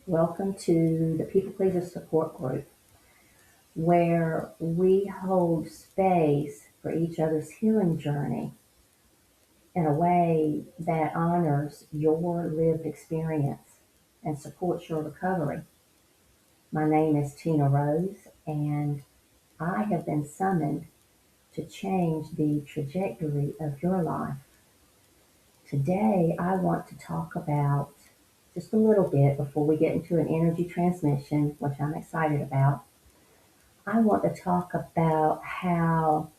Welcome to the People Pleaser Support Group, where we hold space for each other's healing journey in a way that honors your lived experience and supports your recovery. My name is Tina Rose, and I have been summoned to change the trajectory of your life. Today, I want to talk about just a little bit before we get into an energy transmission, which I'm excited about. I want to talk about how,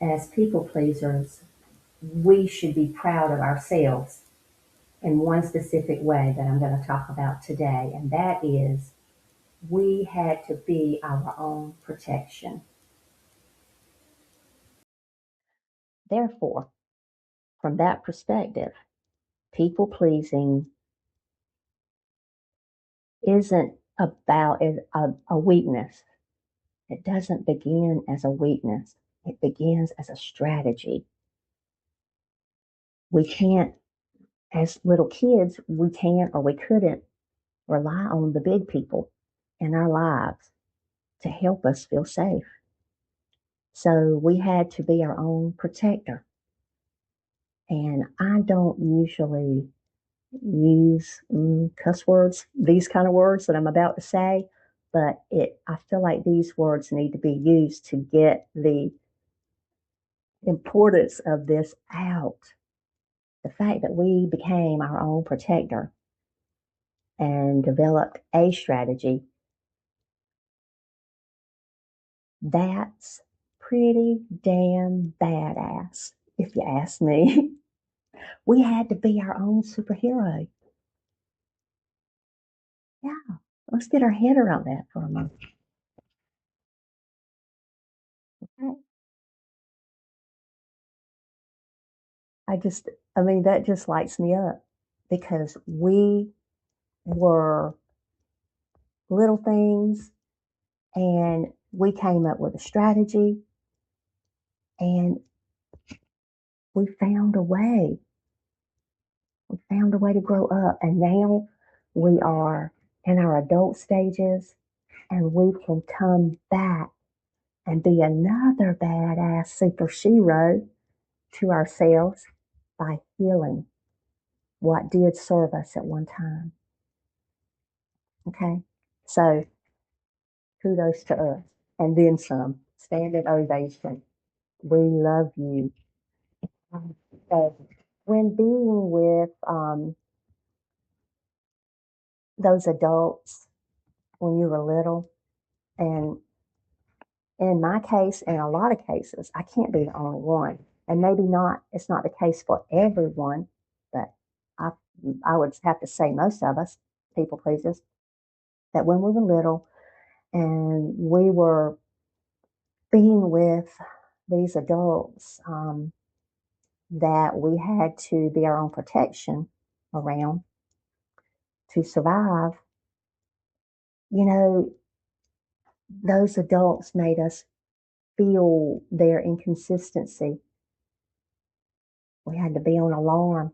as people pleasers, we should be proud of ourselves in one specific way that I'm going to talk about today, and that is we had to be our own protection. Therefore, from that perspective, people pleasing isn't about a weakness. It doesn't begin as a weakness. It begins as a strategy. We can't, as little kids, we can't or we couldn't rely on the big people in our lives to help us feel safe. So we had to be our own protector. And I don't usually use cuss words, these kind of words that I'm about to say, but I feel like these words need to be used to get the importance of this out. The fact that we became our own protector and developed a strategy, that's pretty damn badass, if you ask me. We had to be our own superhero. Yeah, let's get our head around that for a moment. Okay? I just, I mean, that just lights me up because we were little things and we came up with a strategy and we found a way. We found a way to grow up. And now we are in our adult stages and we can come back and be another badass SuperShe'ro to ourselves by healing what did serve us at one time. Okay? So kudos to us. And then some. Standing ovation. We love you. So when being with those adults when you were little, and in my case, in a lot of cases, I can't be the only one. And maybe not, it's not the case for everyone, but I, I would have to say most of us, people pleasers, that when we were little and we were being with these adults that we had to be our own protection around to survive, you know, those adults made us feel their inconsistency. We had to be on alarm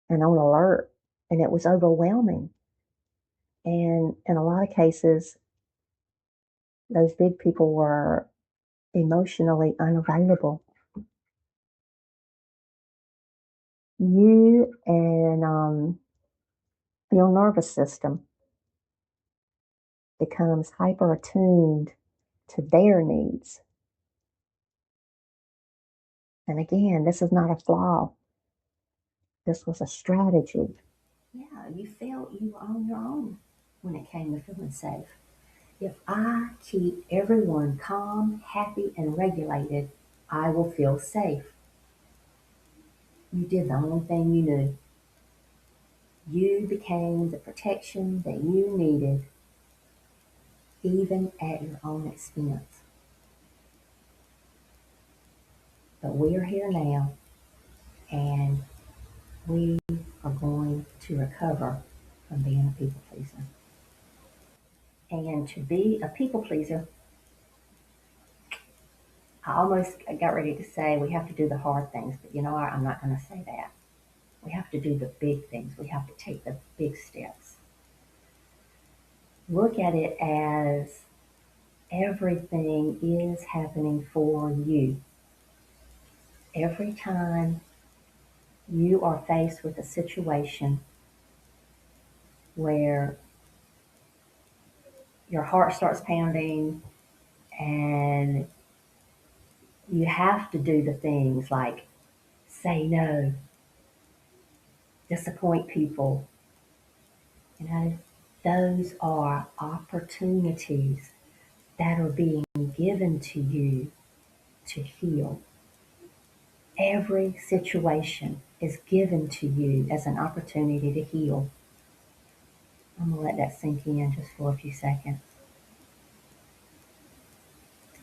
and on alert, and it was overwhelming. And in a lot of cases, those big people were emotionally unavailable. You and your nervous system becomes hyper attuned to their needs. And again, this is not a flaw. This was a strategy. Yeah, you felt you were on your own when it came to feeling safe. If I keep everyone calm, happy, and regulated, I will feel safe. You did the only thing you knew. You became the protection that you needed, even at your own expense. But we are here now, and we are going to recover from being a people pleaser. And to be a people pleaser, I almost got ready to say we have to do the hard things, but you know what? I'm not going to say that. We have to do the big things. We have to take the big steps. Look at it as everything is happening for you. Every time you are faced with a situation where your heart starts pounding and you have to do the things like say no, disappoint people, you know, those are opportunities that are being given to you to heal. Every situation is given to you as an opportunity to heal. I'm going to let that sink in just for a few seconds.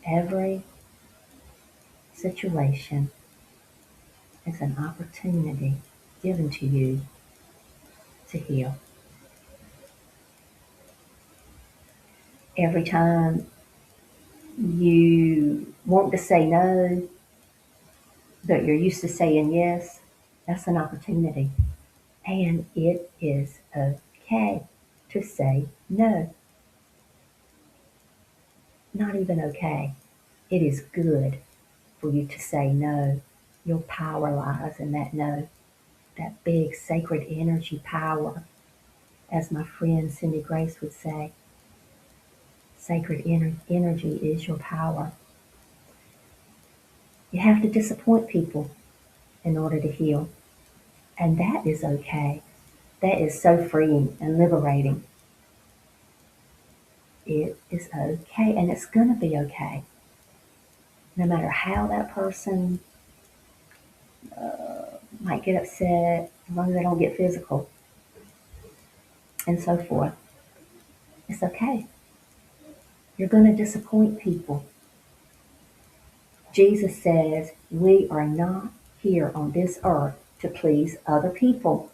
Every situation is an opportunity given to you to heal. Every time you want to say no, but you're used to saying yes, that's an opportunity. And it is okay to say no. Not even okay. It is good for you to say no. Your power lies in that no, that big sacred energy power. As my friend Cindy Grace would say, sacred energy is your power. You have to disappoint people in order to heal. And that is okay. That is so freeing and liberating. It is okay, and it's going to be okay. No matter how that person might get upset, as long as they don't get physical and so forth, it's okay. You're going to disappoint people. Jesus says we are not here on this earth to please other people.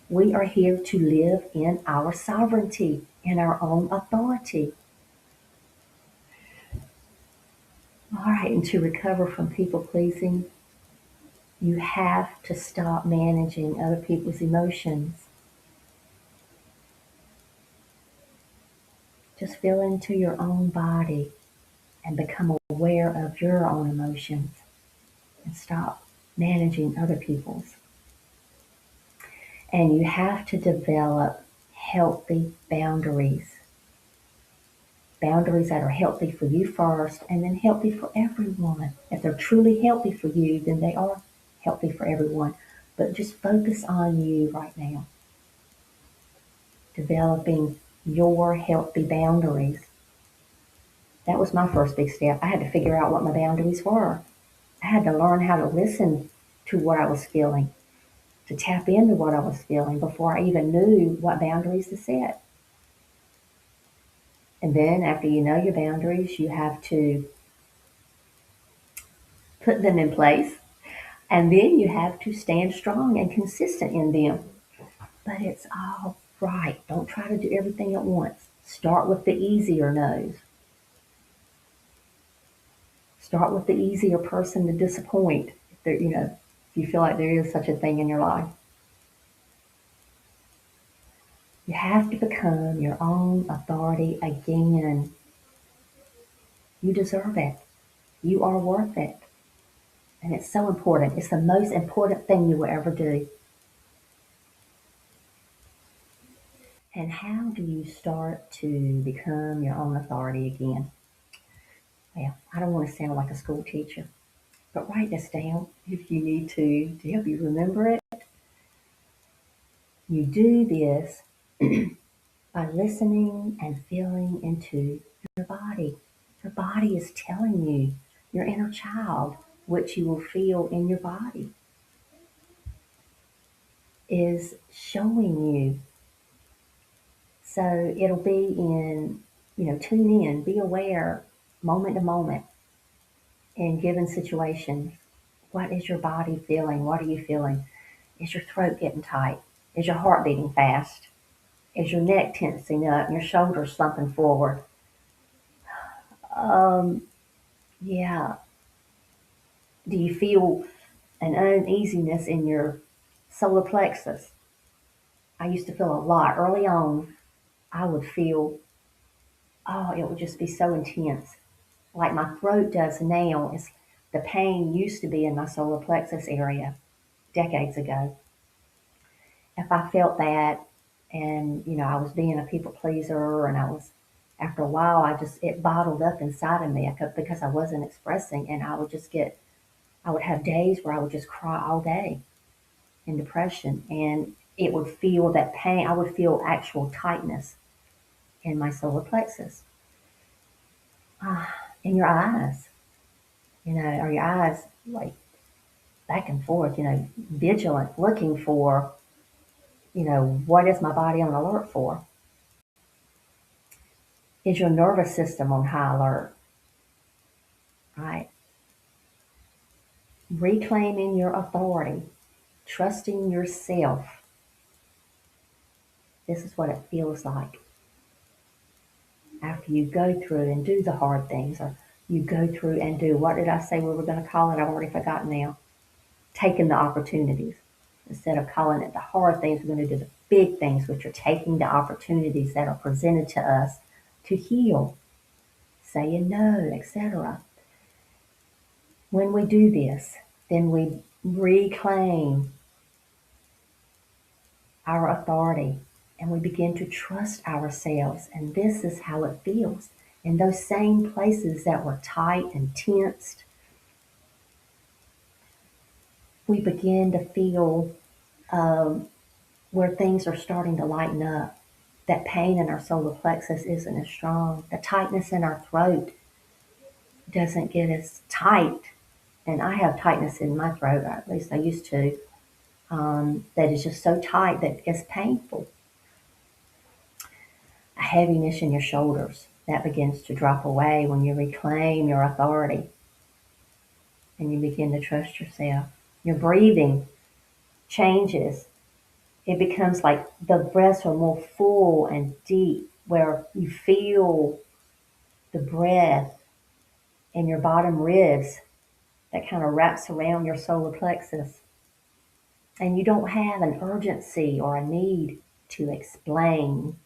We are here to live in our sovereignty, in our own authority. All right, and to recover from people pleasing, you have to stop managing other people's emotions. Just feel into your own body and become aware of your own emotions and stop managing other people's. And you have to develop healthy boundaries. Boundaries that are healthy for you first and then healthy for everyone. If they're truly healthy for you, then they are healthy for everyone. But just focus on you right now. Developing your healthy boundaries. That was my first big step. I had to figure out what my boundaries were. I had to learn how to listen to what I was feeling, to tap into what I was feeling before I even knew what boundaries to set. And then after you know your boundaries, you have to put them in place. And then you have to stand strong and consistent in them. But it's all right. Don't try to do everything at once. Start with the easier no's. Start with the easier person to disappoint. If you feel like there is such a thing in your life. You have to become your own authority again. You deserve it. You are worth it. And it's so important. It's the most important thing you will ever do. And how do you start to become your own authority again? Well, I don't want to sound like a school teacher, but write this down if you need to help you remember it. You do this by listening and feeling into your body. Your body is telling you, your inner child, what you will feel in your body, is showing you. So it'll be tune in, be aware moment to moment in given situations. What is your body feeling? What are you feeling? Is your throat getting tight? Is your heart beating fast? Is your neck tensing up and your shoulders slumping forward? Um, yeah. Do you feel an uneasiness in your Solar plexus. I used to feel a lot early on. I would feel, oh, it would just be so intense. Like my throat does now. It's the pain used to be in my solar plexus area decades ago. If I felt that, and I was being a people pleaser, and I was, after a while, it bottled up inside of me because I wasn't expressing, and I would have days where I would just cry all day in depression, and it would feel that pain. I would feel actual tightness in my solar plexus, in your eyes, or your eyes like back and forth, vigilant, looking for, what is my body on alert for? Is your nervous system on high alert? Right? Reclaiming your authority, trusting yourself. This is what it feels like after you go through and do the hard things, or you go through and do, what did I say we were going to call it? I've already forgotten now. Taking the opportunities. Instead of calling it the hard things, we're going to do the big things, which are taking the opportunities that are presented to us to heal, saying no, etc. When we do this, then we reclaim our authority and we begin to trust ourselves. And this is how it feels. In those same places that were tight and tensed, we begin to feel where things are starting to lighten up. That pain in our solar plexus isn't as strong. The tightness in our throat doesn't get as tight. And I have tightness in my throat, or at least I used to, that is just so tight that it's painful. A heaviness in your shoulders that begins to drop away when you reclaim your authority and you begin to trust yourself. Your breathing changes. It becomes like the breaths are more full and deep, where you feel the breath in your bottom ribs that kind of wraps around your solar plexus. And you don't have an urgency or a need to explain.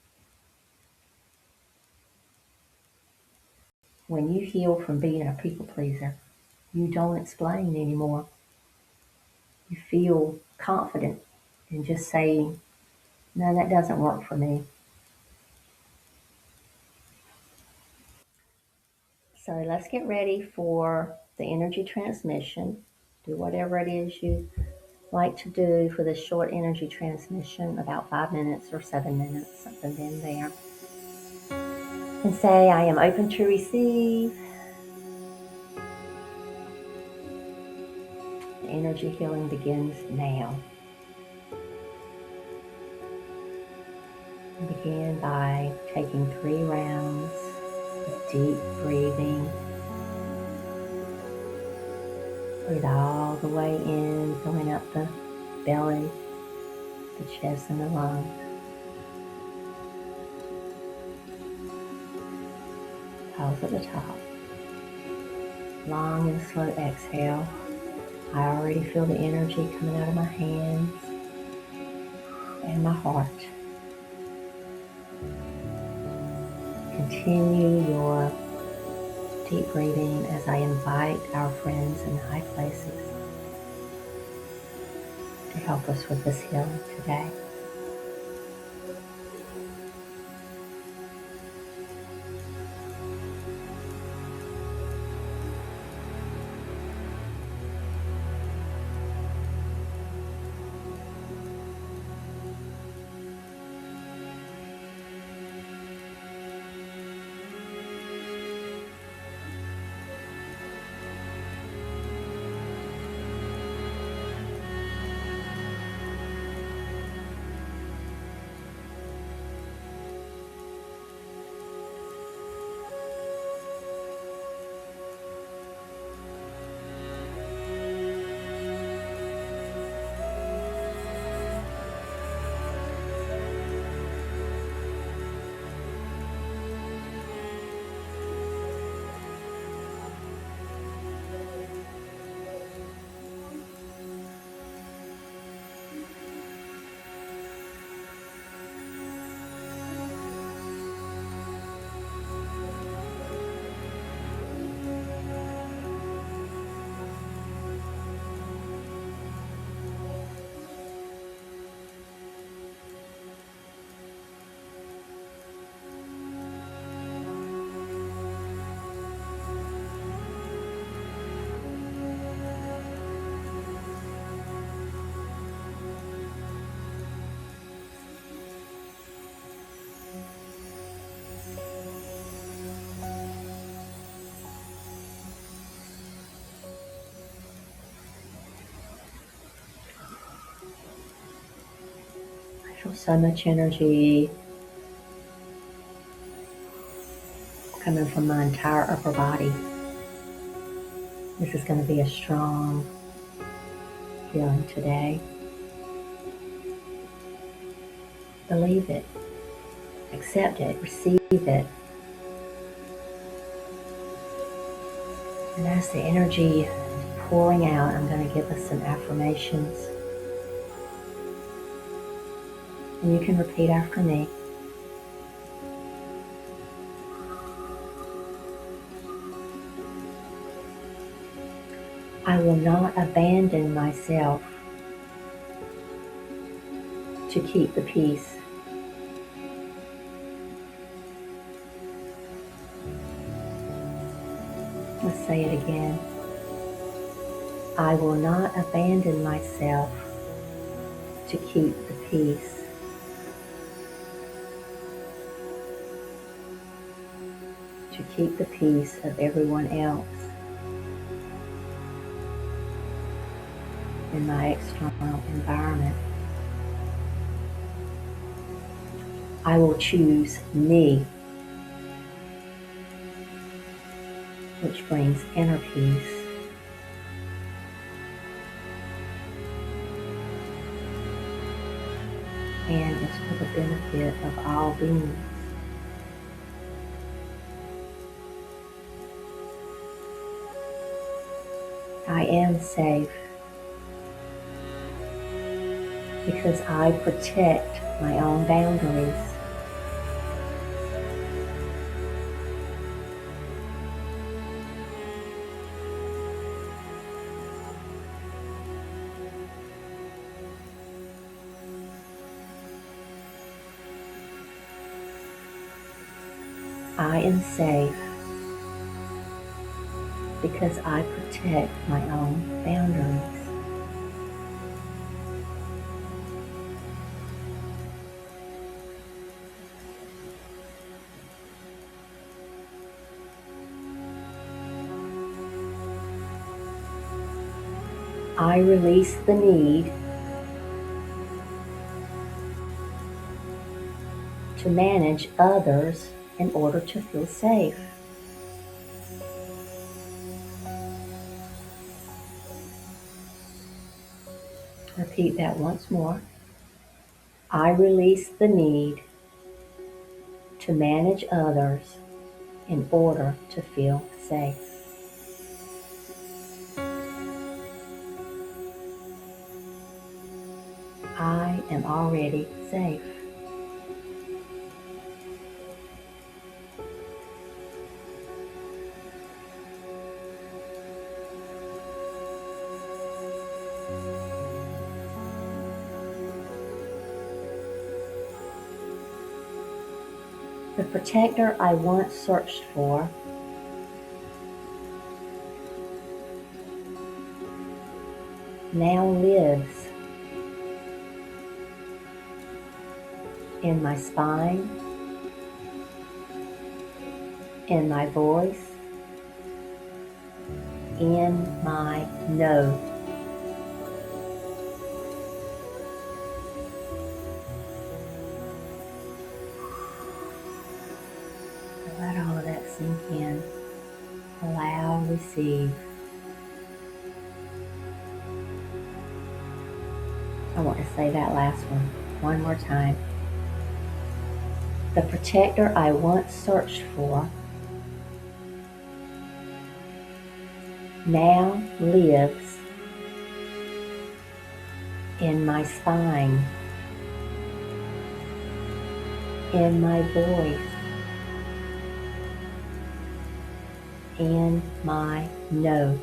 When you heal from being a people pleaser, you don't explain anymore. You feel confident in just saying, no, that doesn't work for me. So let's get ready for the energy transmission. Do whatever it is you like to do for this short energy transmission, about 5 minutes or 7 minutes, something in there. And say, I am open to receive. The energy healing begins now. Begin by taking 3 rounds of deep breathing. Breathe all the way in, filling up the belly, the chest, and the lungs. Pause at the top. Long and slow exhale. I already feel the energy coming out of my hands and my heart. Continue your deep breathing as I invite our friends in high places to help us with this healing today. feel so much energy coming from my entire upper body. This is going to be a strong feeling today. Believe it, accept it, receive it. And as the energy is pouring out, I'm going to give us some affirmations. And you can repeat after me. I will not abandon myself to keep the peace. Let's say it again. I will not abandon myself to keep the peace. To keep the peace of everyone else in my external environment. I will choose me, which brings inner peace. And is for the benefit of all beings. I am safe because I protect my own boundaries. I am safe because I protect my own boundaries. I release the need to manage others in order to feel safe. Repeat that once more. I release the need to manage others in order to feel safe. I am already safe. The protector I once searched for now lives in my spine, in my voice, in my no. Let all of that sink in. Allow, receive. I want to say that last one more time. The protector I once searched for now lives in my spine, in my voice, in my no.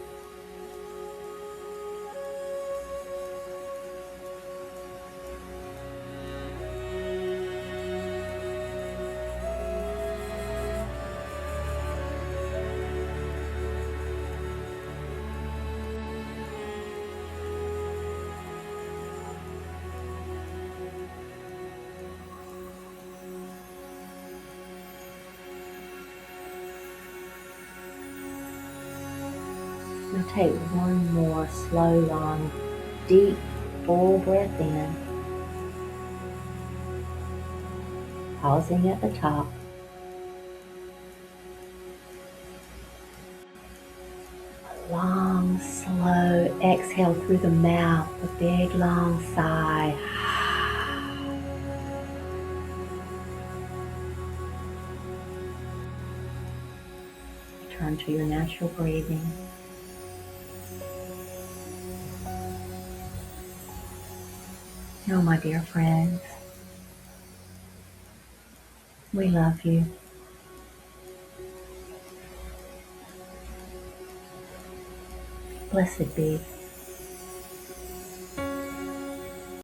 Now take one more slow, long, deep, full breath in. pausing at the top. A long, slow exhale through the mouth, a big, long sigh. Return to your natural breathing. Oh, my dear friends, we love you. Blessed be.